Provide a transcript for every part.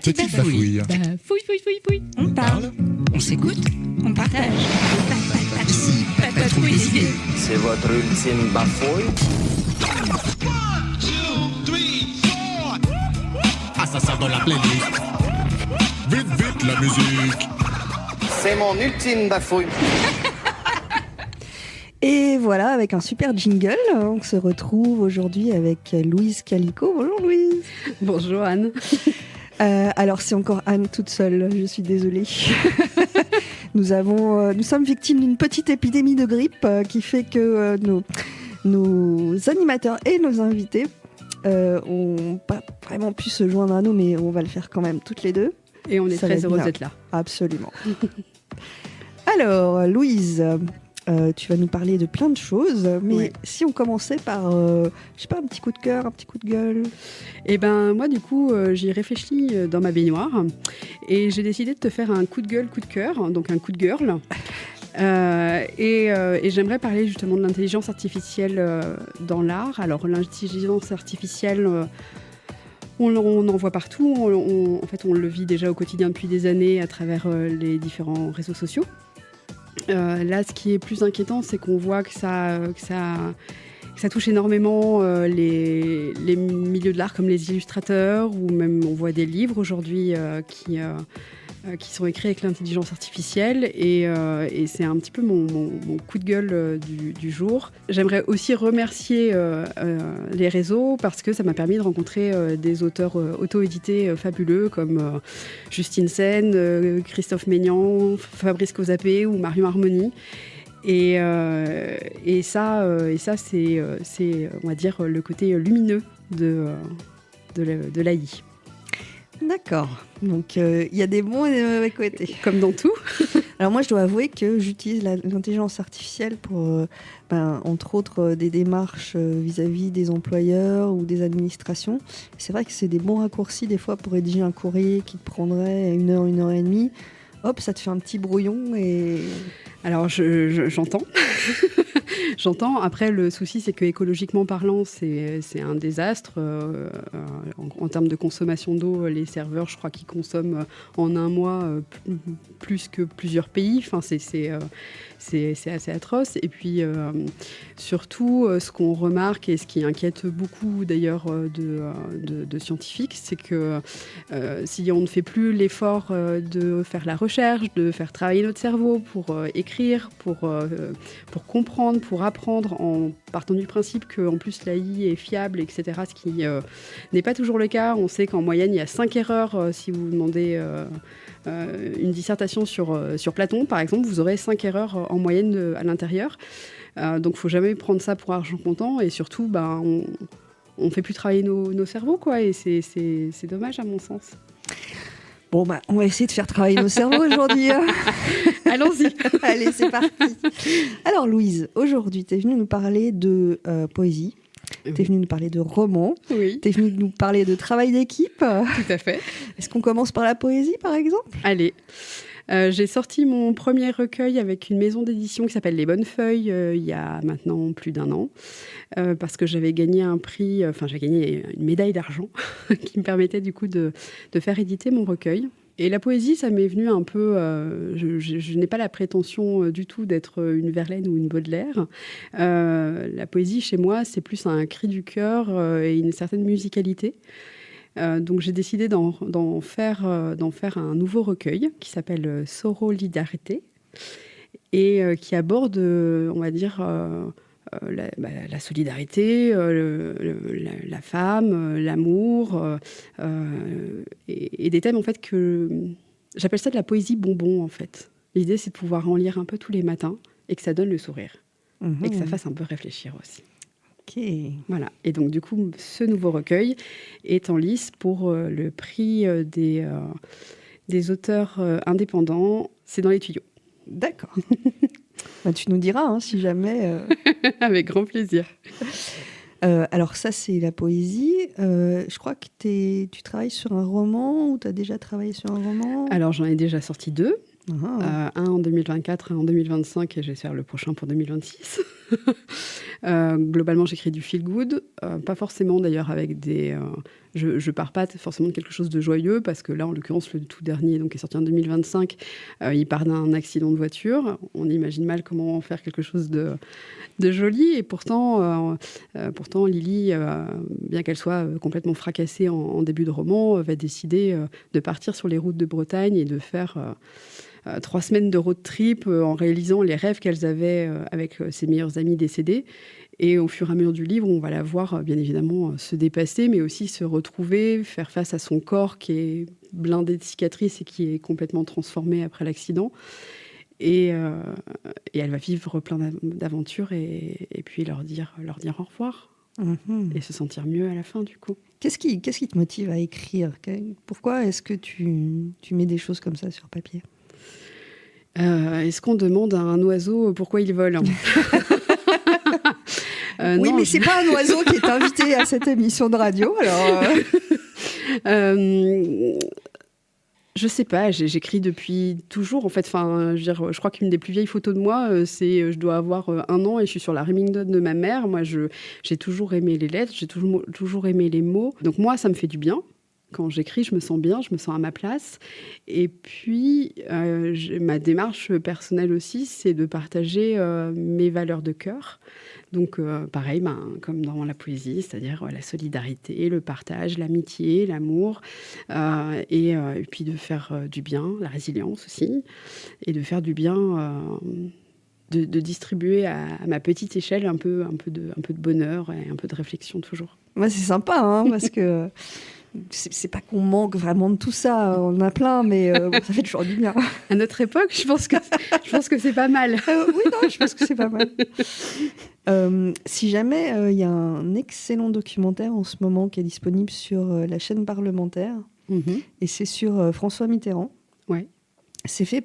Petite bafouille. Bafouille. On parle, On s'écoute. On partage. ici, patrouille des idées. C'est votre ultime bafouille. Ah, ça sort dans la playlist. Vite, la musique. C'est mon ultime bafouille. Et voilà, avec un super jingle, on se retrouve aujourd'hui avec Louise Calico. Bonjour Louise. Bonjour Anne. Alors c'est encore Anne toute seule, je suis désolée. Nous sommes victimes d'une petite épidémie de grippe qui fait que nos animateurs et nos invités ont pas vraiment pu se joindre à nous, mais on va le faire quand même toutes les deux. Et on est Ça va très être heureux bien. d'être là. Absolument. Alors Louise, tu vas nous parler de plein de choses, mais Ouais. si on commençait par, je sais pas, un petit coup de cœur, un petit coup de gueule. Et ben moi du coup j'y réfléchis dans ma baignoire et j'ai décidé de te faire un coup de gueule, coup de cœur, donc un coup de girl. Et j'aimerais parler justement de l'intelligence artificielle dans l'art. Alors l'intelligence artificielle, on en voit partout. En fait, on le vit déjà au quotidien depuis des années à travers les différents réseaux sociaux. Là, ce qui est plus inquiétant, c'est qu'on voit que ça touche énormément les milieux de l'art comme les illustrateurs, ou même on voit des livres aujourd'hui qui sont écrits avec l'intelligence artificielle, et c'est un petit peu mon coup de gueule du jour. J'aimerais aussi remercier les réseaux parce que ça m'a permis de rencontrer des auteurs auto-édités fabuleux comme Justine Sen, Christophe Maignan, Fabrice Cozapé ou Marion Harmonie. Et ça c'est on va dire le côté lumineux de l'AI. D'accord. Donc il y a des bons et des mauvais côtés. Comme dans tout. Alors moi, je dois avouer que j'utilise l'intelligence artificielle pour, entre autres, des démarches vis-à-vis des employeurs ou des administrations. C'est vrai que c'est des bons raccourcis des fois pour rédiger un courrier qui te prendrait 1 heure, 1 heure et demie. Hop, ça te fait un petit brouillon et... Alors j'entends. J'entends. Après, le souci, c'est que écologiquement parlant, c'est un désastre. En termes de consommation d'eau, les serveurs, je crois qu'ils consomment en un mois plus que plusieurs pays. Enfin, c'est assez atroce. Et puis, surtout, ce qu'on remarque et ce qui inquiète beaucoup d'ailleurs de scientifiques, c'est que si on ne fait plus l'effort de faire la recherche, de faire travailler notre cerveau pour écrire, pour comprendre, pour apprendre, en partant du principe qu'en plus l'AI est fiable, etc., ce qui n'est pas toujours le cas. On sait qu'en moyenne, il y a 5 erreurs si vous demandez une dissertation sur Platon, par exemple, vous aurez 5 erreurs en moyenne à l'intérieur. Donc, il ne faut jamais prendre ça pour argent comptant. Et surtout, on ne fait plus travailler nos cerveaux, quoi. Et c'est dommage, à mon sens. Bon, on va essayer de faire travailler nos cerveaux aujourd'hui. Allons-y. Allez, c'est parti. Alors, Louise, aujourd'hui, tu es venue nous parler de poésie. Oui. Tu es venue nous parler de romans. Oui, Tu es venue nous parler de travail d'équipe. tout à fait. Est-ce qu'on commence par la poésie, par exemple ? Allez. J'ai sorti mon premier recueil avec une maison d'édition qui s'appelle Les Bonnes Feuilles il y a maintenant plus d'1 an, parce que j'avais gagné j'avais gagné une médaille d'argent qui me permettait du coup de faire éditer mon recueil. Et la poésie, ça m'est venu un peu... je n'ai pas la prétention du tout d'être une Verlaine ou une Baudelaire. La poésie, chez moi, c'est plus un cri du cœur et une certaine musicalité. Donc j'ai décidé d'en faire un nouveau recueil qui s'appelle Sorolidarité et qui aborde, on va dire, la solidarité, la femme, l'amour et des thèmes en fait que j'appelle ça de la poésie bonbon en fait. L'idée c'est de pouvoir en lire un peu tous les matins et que ça donne le sourire et que ça fasse un peu réfléchir aussi. Ok. Voilà. Et donc, du coup, ce nouveau recueil est en lice pour le prix des auteurs indépendants. C'est dans les tuyaux. D'accord. Tu nous diras hein, si jamais... Avec grand plaisir. Alors ça, c'est la poésie. Je crois que tu travailles sur un roman ou tu as déjà travaillé sur un roman ? Alors, j'en ai déjà sorti 2. Ah. Un en 2024, un en 2025, et j'espère le prochain pour 2026. Globalement, j'écris du feel good, pas forcément d'ailleurs avec des je pars pas forcément de quelque chose de joyeux, parce que là, en l'occurrence, le tout dernier, donc, est sorti en 2025, il part d'un accident de voiture. On imagine mal comment en faire quelque chose de joli. Et pourtant Lily, bien qu'elle soit complètement fracassée en début de roman, va décider de partir sur les routes de Bretagne et de faire 3 semaines de road trip en réalisant les rêves qu'elles avaient avec ses meilleurs amis décédés. Et au fur et à mesure du livre, on va la voir bien évidemment se dépasser, mais aussi se retrouver, faire face à son corps qui est blindé de cicatrices et qui est complètement transformé après l'accident. Et elle va vivre plein d'aventures et puis leur dire au revoir. Et se sentir mieux à la fin, du coup. Qu'est-ce qui te motive à écrire ? Pourquoi est-ce que tu mets des choses comme ça sur papier ? Est-ce qu'on demande à un oiseau pourquoi il vole ? Oui, non, mais c'est pas un oiseau qui est invité à cette émission de radio, alors... Je sais pas, j'écris depuis toujours. En fait, je crois qu'une des plus vieilles photos de moi, c'est je dois avoir 1 an et je suis sur la Remington de ma mère. Moi, j'ai toujours aimé les lettres, j'ai toujours aimé les mots. Donc moi, ça me fait du bien. Quand j'écris, je me sens bien, je me sens à ma place. Et puis, ma démarche personnelle aussi, c'est de partager mes valeurs de cœur. Donc, pareil, comme dans la poésie, c'est-à-dire la solidarité, le partage, l'amitié, l'amour, et puis de faire du bien, la résilience aussi, et de faire du bien, de distribuer à ma petite échelle un peu de bonheur et un peu de réflexion toujours. Ouais, c'est sympa, parce que... C'est pas qu'on manque vraiment de tout ça, on en a plein, mais ça fait toujours du bien. À notre époque, je pense que c'est pas mal. Oui, non, je pense que c'est pas mal. Si jamais il y a un excellent documentaire en ce moment qui est disponible sur la chaîne parlementaire, et c'est sur François Mitterrand. Ouais. C'est fait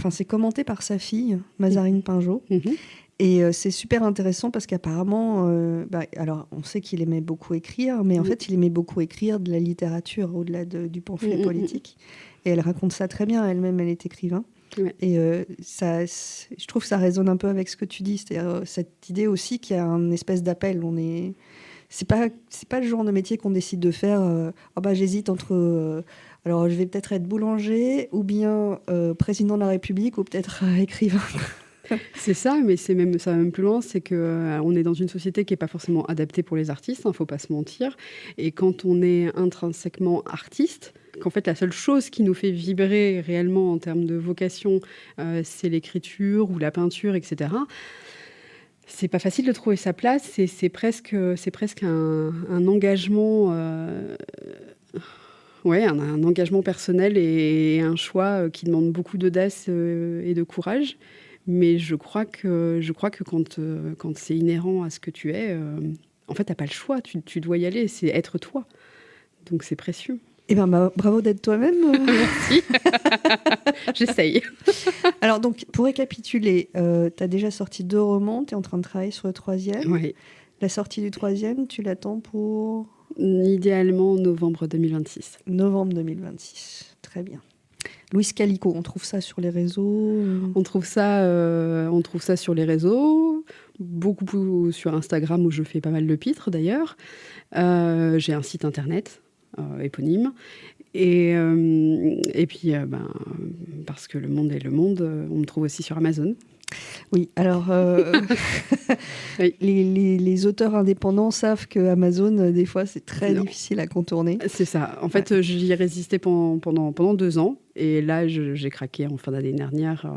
c'est commenté par sa fille, Mazarine Pinjot. Et c'est super intéressant parce qu'apparemment, alors on sait qu'il aimait beaucoup écrire, mais en fait il aimait beaucoup écrire de la littérature au-delà du pamphlet politique. Et elle raconte ça très bien, elle-même elle est écrivain. Ouais. Et je trouve que ça résonne un peu avec ce que tu dis, c'est-à-dire cette idée aussi qu'il y a une espèce d'appel. C'est pas le genre de métier qu'on décide de faire. J'hésite entre... alors je vais peut-être être boulanger ou bien président de la République ou peut-être écrivain. C'est ça, mais ça va même plus loin, c'est qu'on est dans une société qui n'est pas forcément adaptée pour les artistes, il ne faut pas se mentir. Et quand on est intrinsèquement artiste, qu'en fait la seule chose qui nous fait vibrer réellement en termes de vocation, c'est l'écriture ou la peinture, etc., c'est pas facile de trouver sa place, c'est presque un engagement... un engagement personnel et un choix qui demande beaucoup d'audace et de courage. Mais je crois que quand c'est inhérent à ce que tu es, en fait, t'as pas le choix. Tu dois y aller. C'est être toi. Donc, c'est précieux. Eh bien, bravo d'être toi-même. Merci. J'essaye. Alors, donc, pour récapituler, tu as déjà sorti 2 romans. Tu es en train de travailler sur le 3e. Oui. La sortie du 3e, tu l'attends pour... Idéalement, novembre 2026. Novembre 2026. Très bien. Louise Calico, on trouve ça sur les réseaux ? On trouve ça sur les réseaux, beaucoup plus sur Instagram où je fais pas mal de pitres d'ailleurs. J'ai un site internet éponyme. Et puis, parce que le monde est le monde, on me trouve aussi sur Amazon. Oui, alors oui. Les auteurs indépendants savent que Amazon, des fois, c'est très difficile à contourner. C'est ça. En fait, j'y ai résisté pendant 2 ans. Et là, j'ai craqué en fin d'année dernière.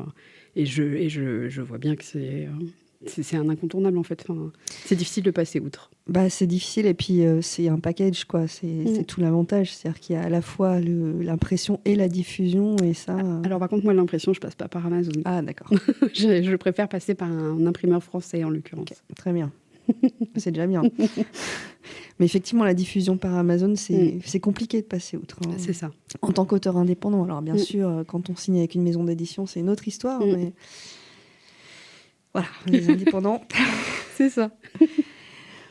Et je vois bien que c'est un incontournable, en fait. C'est difficile de passer outre. C'est difficile. Et puis, c'est un package, quoi. C'est tout l'avantage. C'est-à-dire qu'il y a à la fois l'impression et la diffusion. Et ça... Alors, par contre, moi, l'impression, je passe pas par Amazon. Ah, d'accord. je préfère passer par un imprimeur français, en l'occurrence. Okay, très bien. C'est déjà bien. Mais effectivement, la diffusion par Amazon, c'est compliqué de passer outre. C'est ça. En tant qu'auteur indépendant. Alors, bien sûr, quand on signe avec une maison d'édition, c'est une autre histoire. Mais voilà, les indépendants. C'est ça.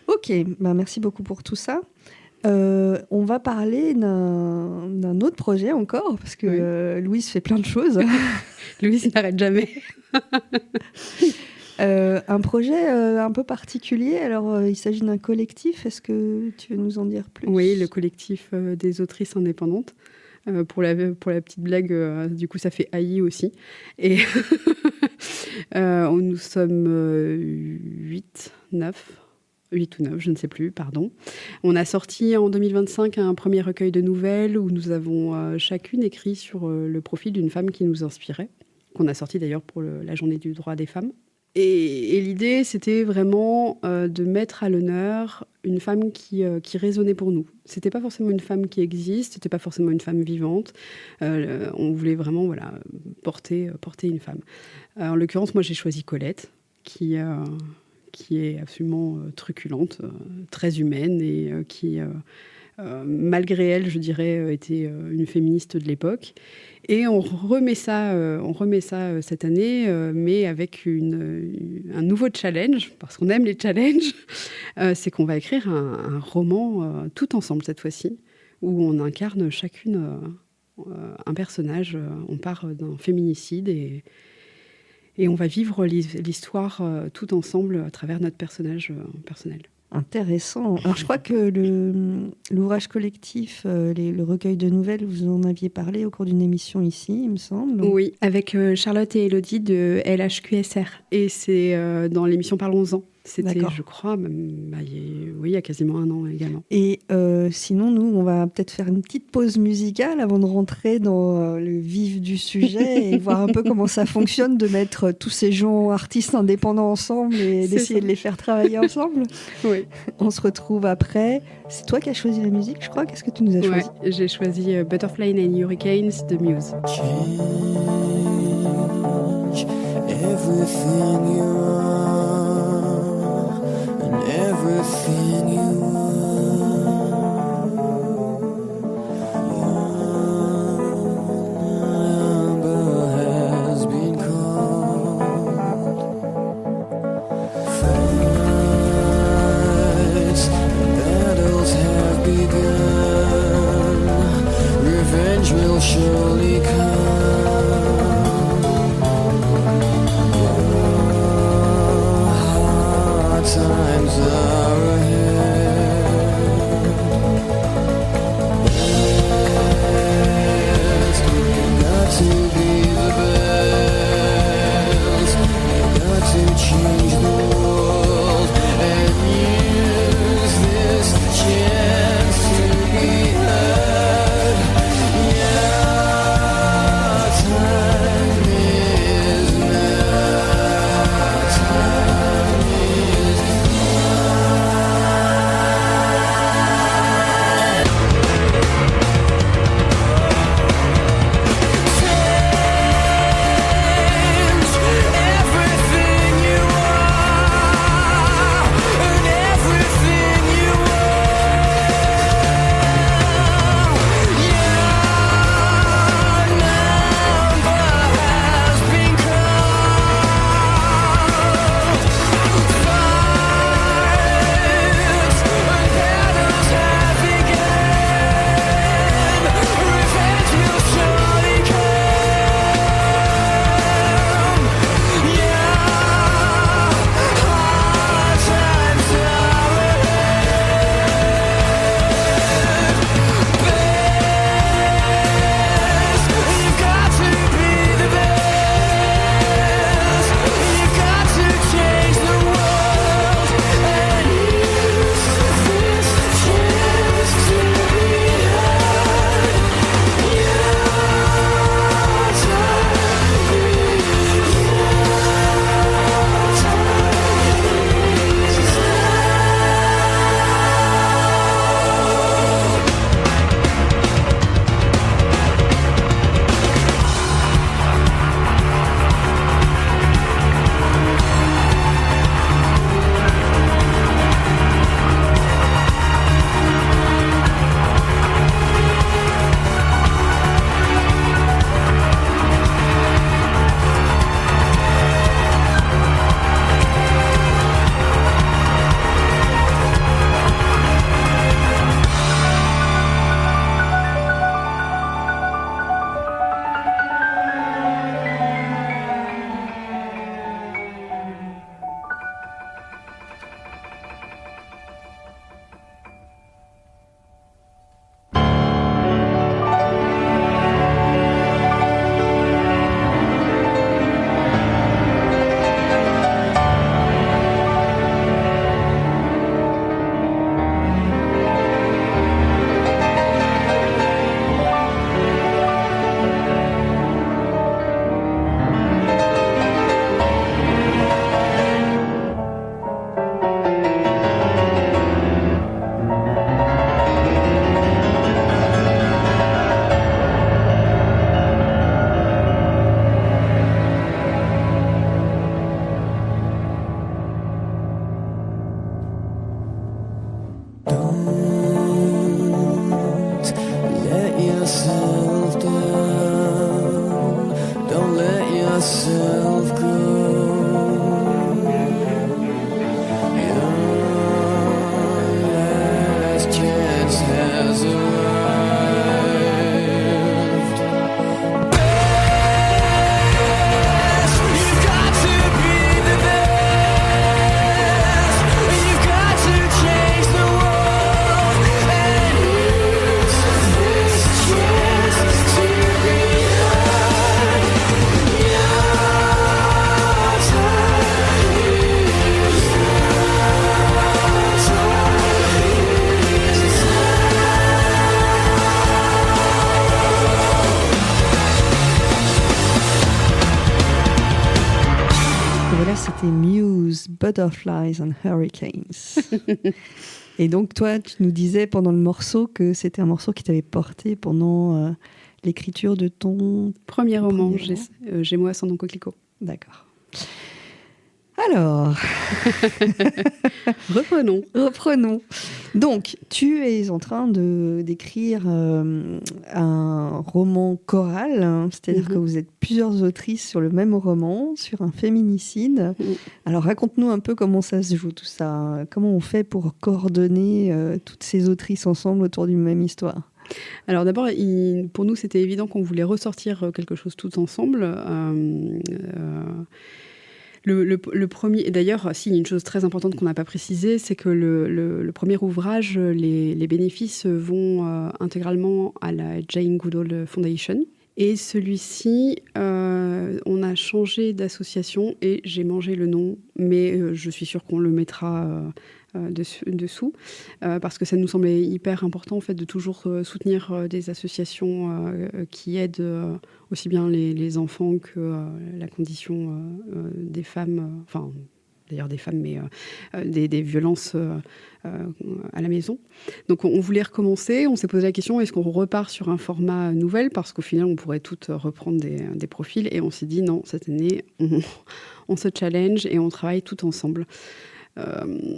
Ok, merci beaucoup pour tout ça. On va parler d'un autre projet encore, parce que Louise fait plein de choses. Louise n'arrête jamais. Un projet un peu particulier. Alors, il s'agit d'un collectif. Est-ce que tu veux nous en dire plus ? Oui, le collectif des autrices indépendantes. Pour la petite blague, du coup, ça fait AI aussi. Et nous sommes 8 ou 9, je ne sais plus, pardon. On a sorti en 2025 un premier recueil de nouvelles où nous avons chacune écrit sur le profil d'une femme qui nous inspirait, qu'on a sorti d'ailleurs pour la journée du droit des femmes. Et l'idée, c'était vraiment de mettre à l'honneur une femme qui résonnait pour nous. C'était pas forcément une femme qui existe, c'était pas forcément une femme vivante. On voulait vraiment porter une femme. En l'occurrence, moi, j'ai choisi Colette, qui est absolument truculente, très humaine et qui, malgré elle, je dirais, était une féministe de l'époque. Et on remet ça cette année, mais avec un nouveau challenge, parce qu'on aime les challenges. C'est qu'on va écrire un roman tout ensemble cette fois-ci, où on incarne chacune un personnage. On part d'un féminicide et on va vivre l'histoire tout ensemble à travers notre personnage personnel. Intéressant. Alors, je crois que l'ouvrage collectif, le recueil de nouvelles, vous en aviez parlé au cours d'une émission ici, il me semble. Oui, avec Charlotte et Elodie de LHQSR. Et c'est dans l'émission Parlons-en. C'était, d'accord, je crois, il y a quasiment un an également. Et sinon, nous, on va peut-être faire une petite pause musicale avant de rentrer dans le vif du sujet et voir un peu comment ça fonctionne de mettre tous ces gens artistes indépendants ensemble et d'essayer de les faire travailler ensemble. Oui. On se retrouve après. C'est toi qui as choisi la musique, je crois. Qu'est-ce que tu nous as choisi ? Ouais, j'ai choisi Butterfly and Hurricanes de Muse. Change everything you are and everything you will surely come. Hard times are ahead. Best, you've got to be the best. You've got to change the world and use this chance to be heard. Time is now. Et voilà, c'était Muse, Butterflies and Hurricanes. Et donc, toi, tu nous disais pendant le morceau que c'était un morceau qui t'avait porté pendant l'écriture de ton Premier roman, Premier roman. Gémeaux ascendant coquelicot. D'accord. Alors, reprenons. Donc, tu es en train d'écrire un roman choral, hein, c'est-à-dire que vous êtes plusieurs autrices sur le même roman, sur un féminicide. Alors, raconte-nous un peu comment ça se joue tout ça. Comment on fait pour coordonner toutes ces autrices ensemble autour d'une même histoire? Alors d'abord, pour nous, c'était évident qu'on voulait ressortir quelque chose tout ensemble. Le premier, et d'ailleurs, si, une chose très importante qu'on n'a pas précisée, c'est que le premier ouvrage, les bénéfices vont intégralement à la Jane Goodall Foundation. Et celui-ci, on a changé d'association et j'ai mangé le nom, mais je suis sûre qu'on le mettra dessous, parce que ça nous semblait hyper important en fait, de toujours soutenir des associations qui aident aussi bien les enfants que la condition des femmes, enfin d'ailleurs des femmes, mais des violences à la maison. Donc on voulait recommencer, on s'est posé la question, est-ce qu'on repart sur un format nouvelle, parce qu'au final on pourrait toutes reprendre des profils, et on s'est dit non, cette année on se challenge et on travaille tout ensemble.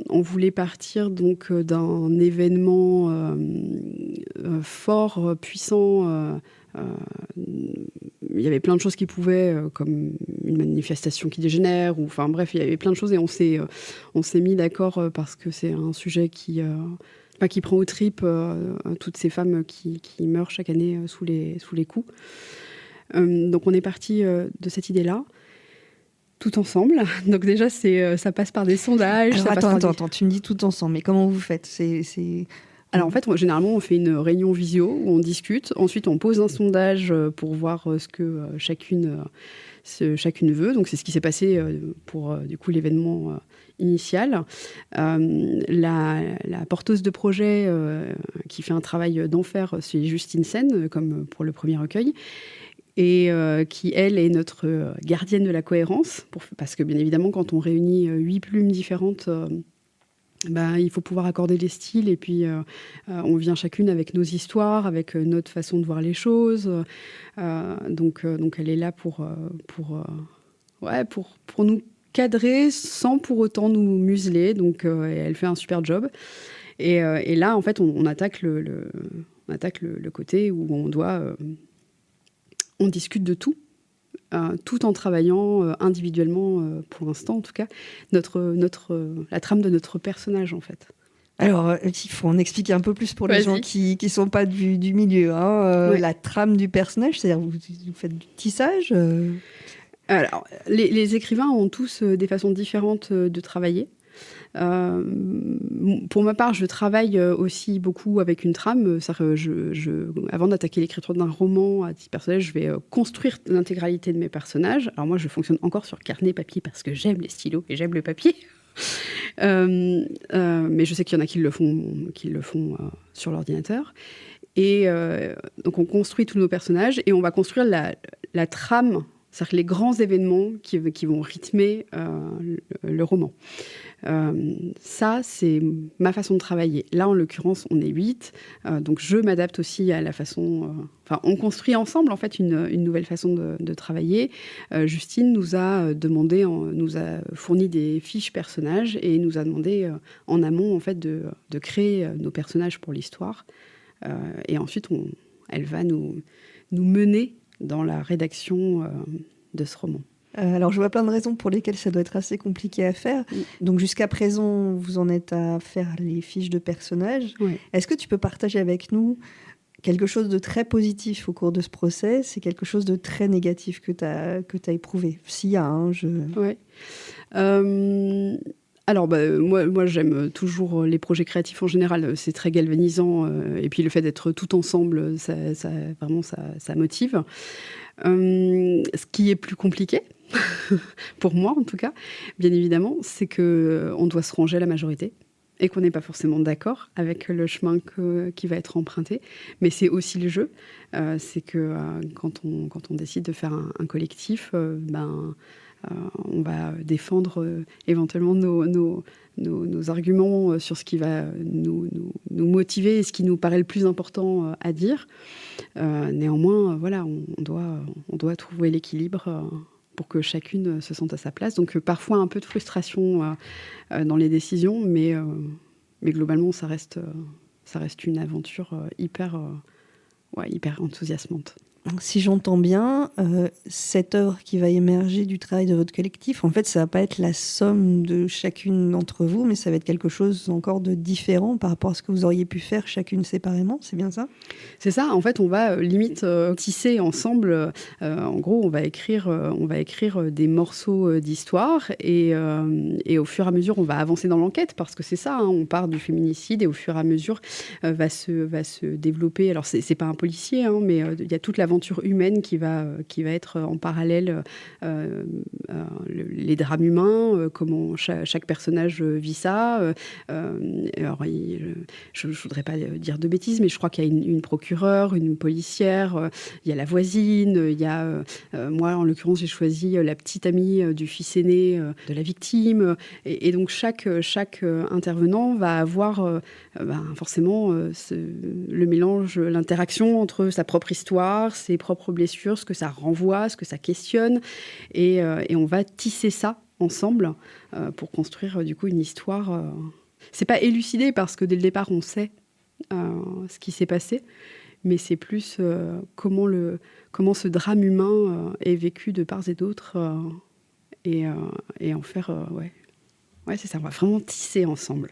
On voulait partir donc d'un événement fort, puissant. Il y avait plein de choses qui pouvaient, comme une manifestation qui dégénère, ou enfin bref, il y avait plein de choses et on s'est mis d'accord parce que c'est un sujet qui prend aux tripes toutes ces femmes qui meurent chaque année sous les coups. Donc on est parti de cette idée-là. Tout ensemble. Donc déjà, ça passe par des sondages. Alors, attends, tu me dis tout ensemble, mais comment vous faites? Alors en fait, généralement, on fait une réunion visio où on discute. Ensuite, on pose un sondage pour voir ce que chacune veut. Donc c'est ce qui s'est passé pour du coup l'événement initial. La porteuse de projet qui fait un travail d'enfer, c'est Justine Sen, comme pour le premier recueil. Et qui, elle, est notre gardienne de la cohérence, parce que, bien évidemment, quand on réunit 8 plumes différentes, il faut pouvoir accorder les styles, et puis on vient chacune avec nos histoires, avec notre façon de voir les choses. Donc elle est là pour nous cadrer, sans pour autant nous museler. Donc elle fait un super job. Et là, en fait, on attaque le côté où on doit... On discute de tout, tout en travaillant individuellement, pour l'instant en tout cas, la trame de notre personnage en fait. Alors, il faut en expliquer un peu plus pour les gens qui ne sont pas du milieu. Hein. La trame du personnage, c'est-à-dire vous faites du tissage Alors, les écrivains ont tous des façons différentes de travailler. Pour ma part, je travaille aussi beaucoup avec une trame. Avant d'attaquer l'écriture d'un roman à titre personnel, je vais construire l'intégralité de mes personnages. Alors moi, je fonctionne encore sur carnet papier parce que j'aime les stylos et j'aime le papier. Mais je sais qu'il y en a qui le font sur l'ordinateur. Et donc on construit tous nos personnages et on va construire la trame, c'est-à-dire les grands événements qui vont rythmer le roman. Ça, c'est ma façon de travailler. Là, en l'occurrence, on est 8, donc je m'adapte aussi à la façon... on construit ensemble, en fait, une nouvelle façon de travailler. Justine nous a fourni des fiches personnages et nous a demandé en amont, en fait, de créer nos personnages pour l'histoire. Et ensuite, elle va nous mener dans la rédaction de ce roman. Alors, je vois plein de raisons pour lesquelles ça doit être assez compliqué à faire. Donc, jusqu'à présent, vous en êtes à faire les fiches de personnages. Oui. Est-ce que tu peux partager avec nous quelque chose de très positif au cours de ce process et quelque chose de très négatif que tu as éprouvé? S'il y a un, Oui. Alors, moi, j'aime toujours les projets créatifs en général. C'est très galvanisant. Et puis, le fait d'être tout ensemble, ça motive. Ce qui est plus compliqué, pour moi en tout cas, bien évidemment, c'est qu'on doit se ranger à la majorité et qu'on n'est pas forcément d'accord avec le chemin qui va être emprunté. Mais c'est aussi le jeu. C'est que quand on décide de faire un collectif, on va défendre éventuellement nos arguments sur ce qui va nous motiver et ce qui nous paraît le plus important à dire. Néanmoins, voilà, on doit trouver l'équilibre pour que chacune se sente à sa place. Donc parfois un peu de frustration dans les décisions, mais globalement ça reste une aventure hyper enthousiasmante. Si j'entends bien, cette œuvre qui va émerger du travail de votre collectif, en fait, ça va pas être la somme de chacune d'entre vous, mais ça va être quelque chose encore de différent par rapport à ce que vous auriez pu faire chacune séparément, c'est bien ça ? C'est ça, en fait, on va limite tisser ensemble. En gros, on va écrire des morceaux d'histoire et au fur et à mesure, on va avancer dans l'enquête parce que c'est ça, hein, on part du féminicide et au fur et à mesure va se développer. Alors, c'est pas un policier, hein, mais il y a toute l'aventure humaine qui va être en parallèle, les drames humains, comment chaque personnage vit ça. Alors, je ne voudrais pas dire de bêtises, mais je crois qu'il y a une procureure, une policière, il y a la voisine, il y a moi en l'occurrence j'ai choisi la petite amie du fils aîné de la victime, et donc chaque intervenant va avoir forcément le mélange, l'interaction entre sa propre histoire, ses propres blessures, ce que ça renvoie, ce que ça questionne, et on va tisser ça ensemble pour construire du coup une histoire. C'est pas élucidé parce que dès le départ on sait ce qui s'est passé, mais c'est plus comment ce drame humain est vécu de part et d'autre, et en faire ouais c'est ça, on va vraiment tisser ensemble.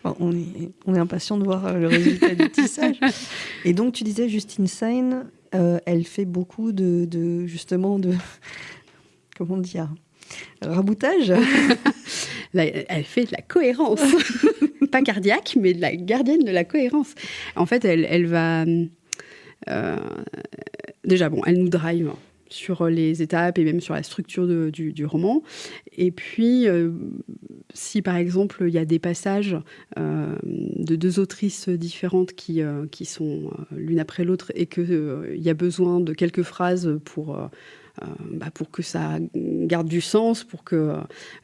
Bon, on est impatient de voir le résultat du tissage. Et donc, tu disais, Justine Sain, elle fait beaucoup de justement, de... Comment dire ? Raboutage. Elle fait de la cohérence. Pas cardiaque, mais de la gardienne de la cohérence. En fait, elle va... déjà, bon, elle nous drive sur les étapes et même sur la structure du roman. Et puis, si par exemple, il y a des passages de deux autrices différentes qui sont l'une après l'autre et qu'il y a besoin de quelques phrases pour que ça garde du sens, pour que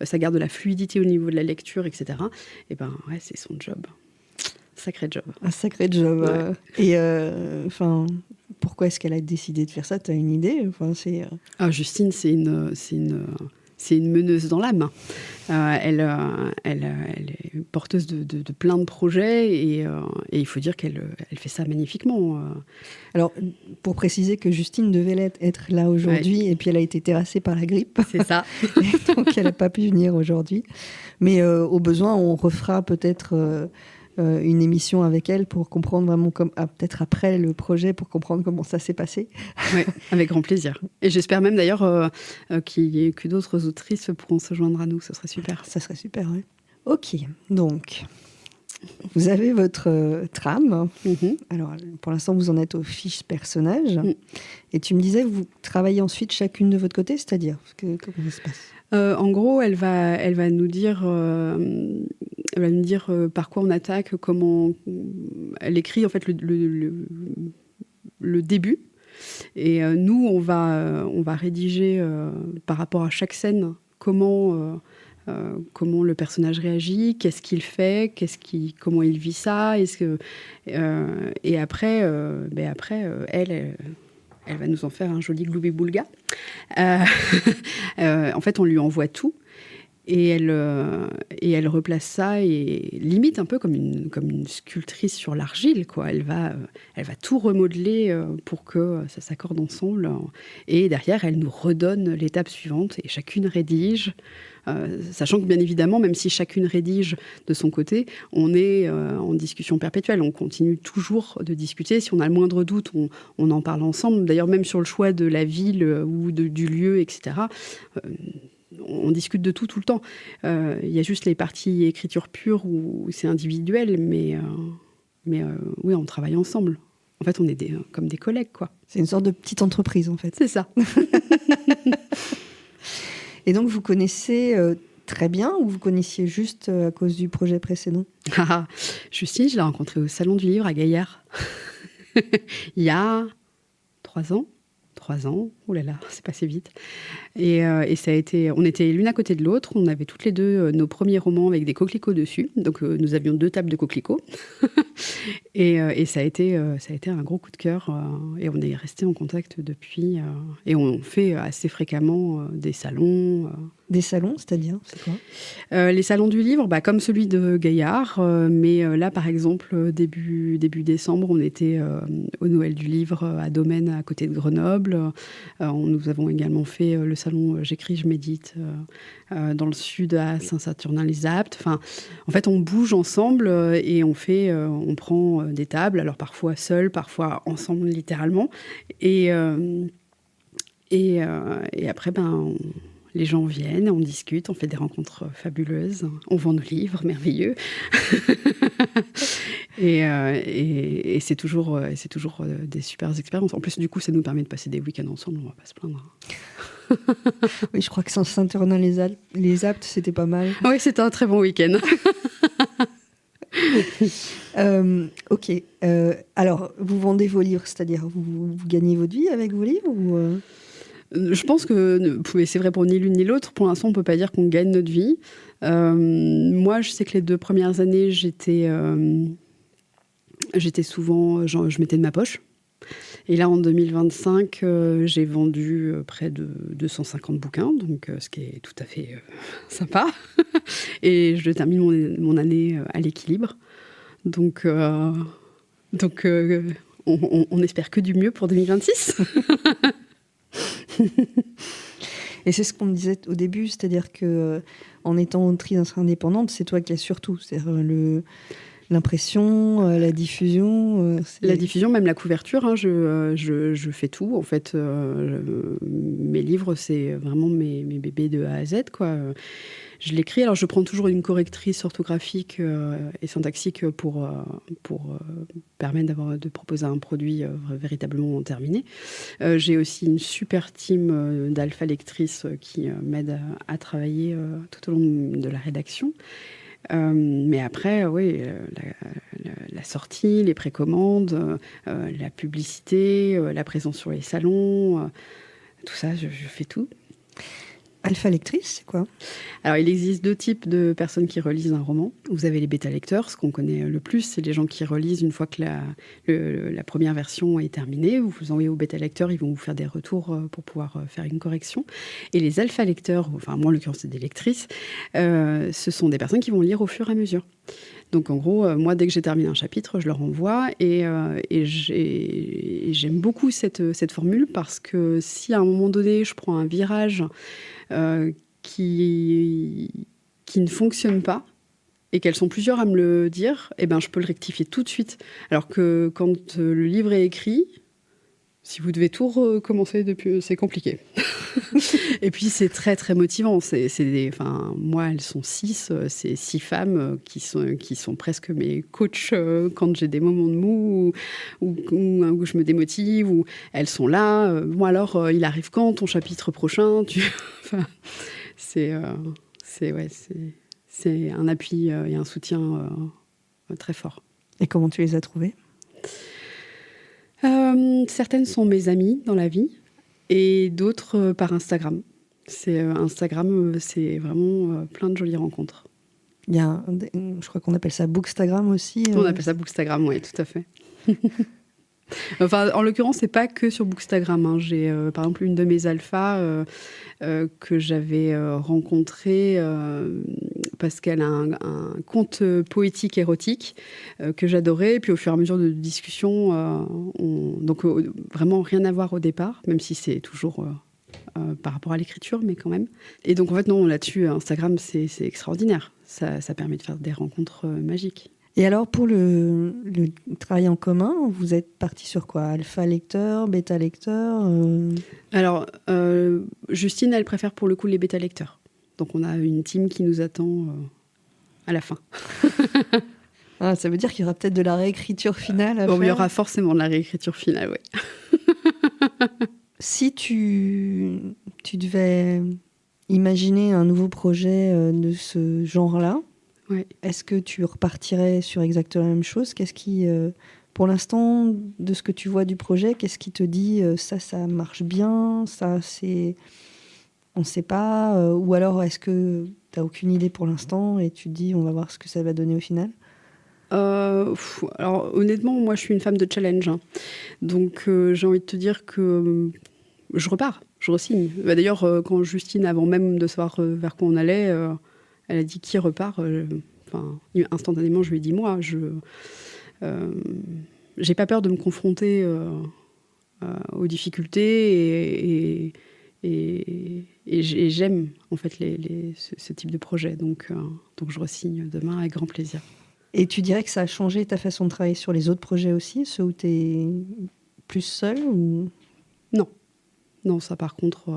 ça garde de la fluidité au niveau de la lecture, etc., et c'est son job. Sacré job. Un sacré job. Ouais. Et pourquoi est-ce qu'elle a décidé de faire ça ? Tu as une idée ? Justine, c'est une meneuse dans l'âme. Elle est porteuse de plein de projets et il faut dire qu'elle fait ça magnifiquement. Alors, pour préciser que Justine devait être là aujourd'hui, et puis elle a été terrassée par la grippe. C'est ça. Donc, elle n'a pas pu venir aujourd'hui. Mais au besoin, on refera peut-être... une émission avec elle pour comprendre vraiment, peut-être après le projet, pour comprendre comment ça s'est passé. Oui, avec grand plaisir. Et j'espère même d'ailleurs que d'autres autrices pourront se joindre à nous, ce serait super. Ça serait super, oui. Ok, donc, vous avez votre trame. Mm-hmm. Alors, pour l'instant, vous en êtes aux fiches personnages. Mm. Et tu me disais, vous travaillez ensuite chacune de votre côté, c'est-à-dire comment ça se passe ? En gros, elle va nous dire... Elle va nous dire par quoi on attaque, comment elle écrit en fait le début. Et nous, on va rédiger par rapport à chaque scène comment le personnage réagit, qu'est-ce qu'il fait, comment il vit ça. Et après, elle va nous en faire un joli gloubi-boulga. En fait, on lui envoie tout. Et elle replace ça et limite un peu comme une sculptrice sur l'argile, quoi. Elle va tout remodeler pour que ça s'accorde ensemble. Et derrière, elle nous redonne l'étape suivante et chacune rédige. Sachant que bien évidemment, même si chacune rédige de son côté, on est en discussion perpétuelle. On continue toujours de discuter. Si on a le moindre doute, on en parle ensemble. D'ailleurs, même sur le choix de la ville ou du lieu, etc., on discute de tout le temps. Il y a juste les parties écriture pure où c'est individuel, mais oui, on travaille ensemble. En fait, on est comme des collègues, quoi. C'est une sorte de petite entreprise, en fait. C'est ça. Et donc, vous connaissez très bien ou vous connaissiez juste à cause du projet précédent ? Justine, je l'ai rencontrée au Salon du Livre à Gaillard. Il y a 3 ans. 3 ans, oh là là, c'est passé vite. Et ça a été, on était l'une à côté de l'autre. On avait toutes les deux nos premiers romans avec des coquelicots dessus. Donc nous avions 2 tables de coquelicots. et ça a été un gros coup de cœur. Et on est resté en contact depuis. Et on fait assez fréquemment des salons. Des salons, c'est-à-dire, c'est quoi ? Les salons du livre, comme celui de Gaillard. Mais là, par exemple, début décembre, on était au Noël du livre à Domaine, à côté de Grenoble. Nous avons également fait le salon J'écris, je médite dans le sud à Saint-Saturnin-les-Aptes. Enfin, en fait, on bouge ensemble et on prend des tables, alors parfois seuls, parfois ensemble littéralement. Et après, les gens viennent, on discute, on fait des rencontres fabuleuses, on vend nos livres, merveilleux. et c'est toujours des super expériences. En plus, du coup, ça nous permet de passer des week-ends ensemble, on ne va pas se plaindre. Oui, je crois que Saint-Saturnin-les-Aptes, c'était pas mal. Oui, c'était un très bon week-end. Ok. Alors, vous vendez vos livres, c'est-à-dire vous gagnez votre vie avec vos livres ou Je pense que c'est vrai pour ni l'une ni l'autre. Pour l'instant, on ne peut pas dire qu'on gagne notre vie. Moi, je sais que les 2 premières années, j'étais souvent... je mettais de ma poche. Et là, en 2025, j'ai vendu près de 250 bouquins, donc ce qui est tout à fait sympa. Et je termine mon année à l'équilibre. Donc on espère que du mieux pour 2026. Et c'est ce qu'on disait au début, c'est-à-dire que en étant autrice indépendante, c'est toi qui as surtout, c'est-à-dire l'impression, la diffusion. La diffusion, même la couverture, hein, je fais tout. En fait, mes livres, c'est vraiment mes bébés de A à Z, quoi. Je l'écris, alors je prends toujours une correctrice orthographique et syntaxique pour permettre de proposer un produit véritablement terminé. J'ai aussi une super team d'alpha lectrices qui m'aide à travailler tout au long de la rédaction. Mais après, oui, la sortie, les précommandes, la publicité, la présence sur les salons, tout ça, je fais tout. Alpha lectrice, c'est quoi ? Alors, il existe 2 types de personnes qui relisent un roman. Vous avez les bêta-lecteurs, ce qu'on connaît le plus, c'est les gens qui relisent une fois que la première version est terminée. Vous vous envoyez aux bêta-lecteurs, ils vont vous faire des retours pour pouvoir faire une correction. Et les alpha-lecteurs, enfin moi en l'occurrence c'est des lectrices, ce sont des personnes qui vont lire au fur et à mesure. Donc en gros, moi dès que j'ai terminé un chapitre, je leur envoie et j'aime beaucoup cette formule parce que si à un moment donné je prends un virage qui ne fonctionne pas et qu'elles sont plusieurs à me le dire, eh ben, je peux le rectifier tout de suite. Alors que quand le livre est écrit, si vous devez tout recommencer depuis, c'est compliqué. Et puis c'est très très motivant. Moi, elles sont 6, c'est 6 femmes qui sont presque mes coachs quand j'ai des moments de mou où je me démotive, où elles sont là. Bon alors, il arrive quand ton chapitre prochain Enfin, c'est un appui et un soutien très fort. Et comment tu les as trouvées ? Certaines sont mes amies dans la vie et d'autres par Instagram. Instagram, c'est vraiment plein de jolies rencontres. Il y a je crois qu'on appelle ça Bookstagram aussi. On appelle ça Bookstagram, oui, tout à fait. Enfin, en l'occurrence, c'est pas que sur Bookstagram. Hein. J'ai, par exemple, une de mes alphas que j'avais rencontrée parce qu'elle a un conte poétique érotique que j'adorais. Et puis, au fur et à mesure de discussion, donc vraiment rien à voir au départ, même si c'est toujours par rapport à l'écriture, mais quand même. Et donc, en fait, non, là-dessus, Instagram, c'est extraordinaire. Ça permet de faire des rencontres magiques. Et alors, pour le travail en commun, vous êtes partis sur quoi ? Alpha lecteur, bêta lecteur Alors, Justine, elle préfère pour le coup les bêta lecteurs. Donc, on a une team qui nous attend à la fin. Ah, ça veut dire qu'il y aura peut-être de la réécriture finale à faire. Il y aura forcément de la réécriture finale, oui. Si tu devais imaginer un nouveau projet de ce genre-là, ouais. Est-ce que tu repartirais sur exactement la même chose ? Qu'est-ce qui, pour l'instant, de ce que tu vois du projet, qu'est-ce qui te dit ça marche bien, ça c'est On ne sait pas. Ou alors, est-ce que tu n'as aucune idée pour l'instant et tu te dis, on va voir ce que ça va donner au final? Alors honnêtement, moi je suis une femme de challenge, hein. Donc j'ai envie de te dire que je repars, je re-signe. Bah, d'ailleurs, quand Justine, avant même de savoir vers quoi on allait, elle a dit qui repart. Instantanément, je lui ai dit moi. J'ai pas peur de me confronter aux difficultés et j'aime en fait ce type de projet. Donc je re-signe demain avec grand plaisir. Et tu dirais que ça a changé ta façon de travailler sur les autres projets aussi, ceux où tu es plus seule ou... Non, ça par contre,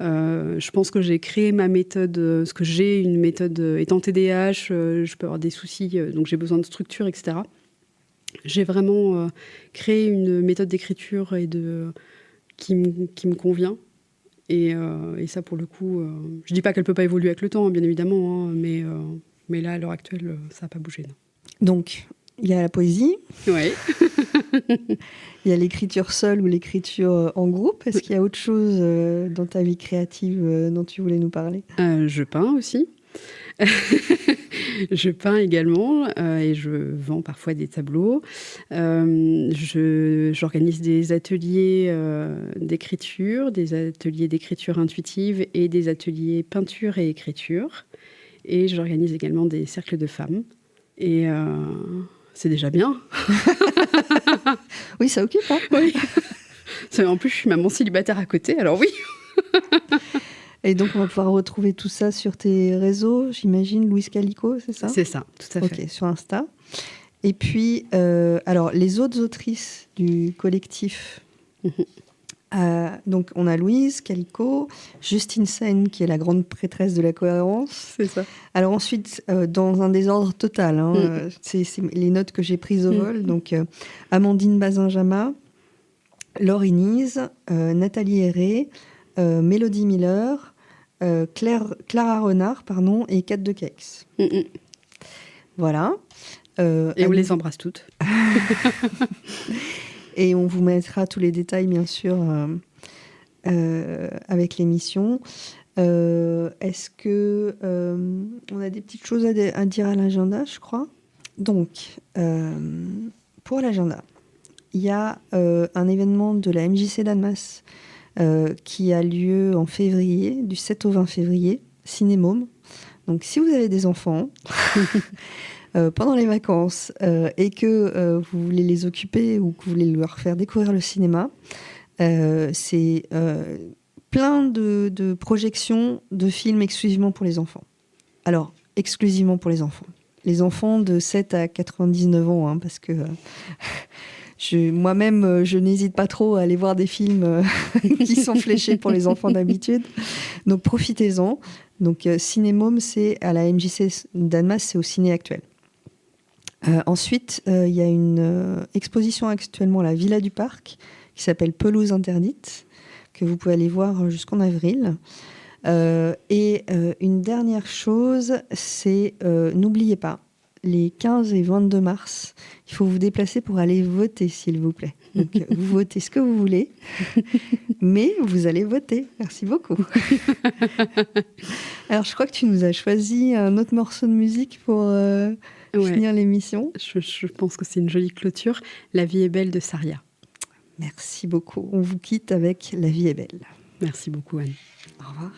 je pense que j'ai créé ma méthode, parce que j'ai une méthode, étant TDAH, je peux avoir des soucis, donc j'ai besoin de structure, etc. J'ai vraiment créé une méthode d'écriture qui me convient. Et ça, pour le coup, je dis pas qu'elle peut pas évoluer avec le temps, bien évidemment, hein, mais là, à l'heure actuelle, ça n'a pas bougé. Non. Donc, il y a la poésie. Oui. Il y a l'écriture seule ou l'écriture en groupe. Est-ce qu'il y a autre chose dans ta vie créative dont tu voulais nous parler? Je peins aussi. Je peins également et je vends parfois des tableaux. J'organise des ateliers d'écriture, des ateliers d'écriture intuitive et des ateliers peinture et écriture. Et j'organise également des cercles de femmes. Et c'est déjà bien. Oui, ça occupe, hein? Oui. En plus, je suis maman célibataire à côté, alors oui. Et donc, on va pouvoir retrouver tout ça sur tes réseaux, j'imagine, Louise Calico, c'est ça? C'est ça, tout à fait. Ok, sur Insta. Et puis, alors, les autres autrices du collectif, donc on a Louise Calico, Justine Sen, qui est la grande prêtresse de la cohérence. C'est ça. Alors ensuite, dans un désordre total, hein, c'est les notes que j'ai prises au vol. Donc, Amandine Bazin-Jama, Laure Inise, Nathalie Héré, Mélodie Miller, Clara Renard, et Kat de Kex. Voilà. Et on les embrasse toutes. Et on vous mettra tous les détails, bien sûr, avec l'émission. Est-ce que on a des petites choses à dire à l'agenda, je crois? Donc, pour l'agenda, il y a un événement de la MJC d'Annemasse qui a lieu en février, du 7 au 20 février, Cinémôme. Donc, si vous avez des enfants... pendant les vacances et que vous voulez les occuper ou que vous voulez leur faire découvrir le cinéma, c'est plein de projections de films exclusivement pour les enfants. Alors, exclusivement pour les enfants. Les enfants de 7 à 99 ans, hein, parce que moi-même, je n'hésite pas trop à aller voir des films qui sont fléchés pour les enfants d'habitude. Donc, profitez-en. Donc, Cinémôme, c'est à la MJC d'Annemasse, c'est au Ciné Actuel. Ensuite, il y a une exposition actuellement à la Villa du Parc qui s'appelle Pelouse interdite, que vous pouvez aller voir jusqu'en avril. Et une dernière chose, c'est n'oubliez pas, les 15 et 22 mars, il faut vous déplacer pour aller voter, s'il vous plaît. Donc, vous votez ce que vous voulez, mais vous allez voter. Merci beaucoup. Alors, je crois que tu nous as choisi un autre morceau de musique pour... finir l'émission. Je pense que c'est une jolie clôture. La vie est belle de Saria. Merci beaucoup. On vous quitte avec La vie est belle. Merci beaucoup, Anne. Au revoir.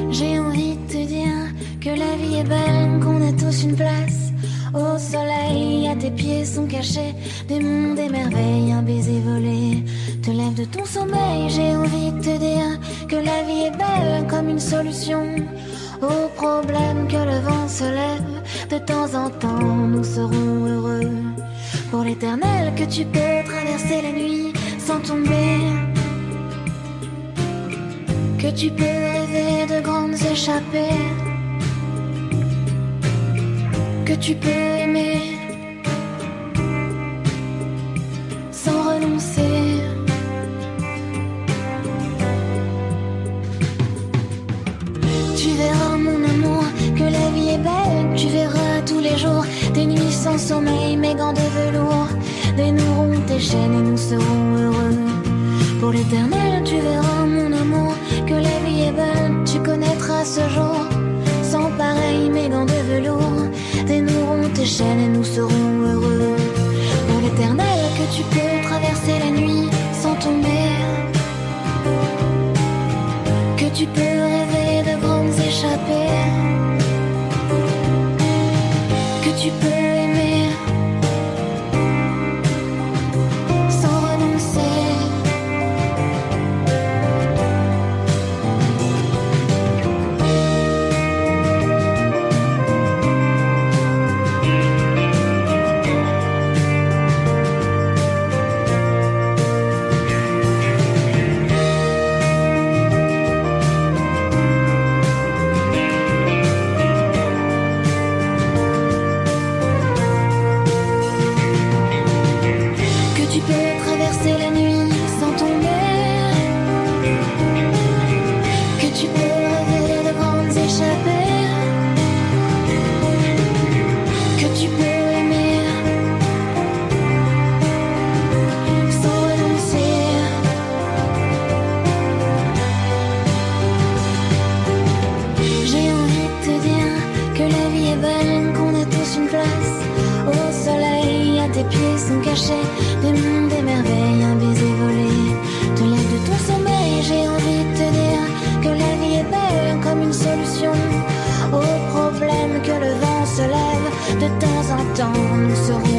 J'ai envie de te dire que la vie est belle, qu'on a tous une place au soleil, à tes pieds sont cachés des mondes, des merveilles, un baiser volé te lève de ton sommeil. J'ai envie de te dire que la vie est belle comme une solution aux problèmes, que le vent se lève de temps en temps. Nous serons heureux pour l'éternel, que tu peux traverser la nuit sans tomber, que tu peux rêver de grandes échappées, que tu peux aimer sans renoncer. Tu verras mon amour que la vie est belle, tu verras sans sommeil, mes gants de velours dénoueront tes chaînes et nous serons heureux. Pour l'éternel, tu verras mon amour, que la vie est belle, tu connaîtras ce jour. Sans pareil, mes gants de velours dénoueront tes chaînes et nous serons heureux. Pour l'éternel, que tu peux traverser la nuit sans tomber, que tu peux rêver de grandes échappées, que tu peux aimer sans renoncer. Tes pieds sont cachés, des mondes, des merveilles, un baiser volé. Te lève de ton sommeil, j'ai envie de te dire que la vie est belle comme une solution au problème, que le vent se lève de temps en temps. Nous serons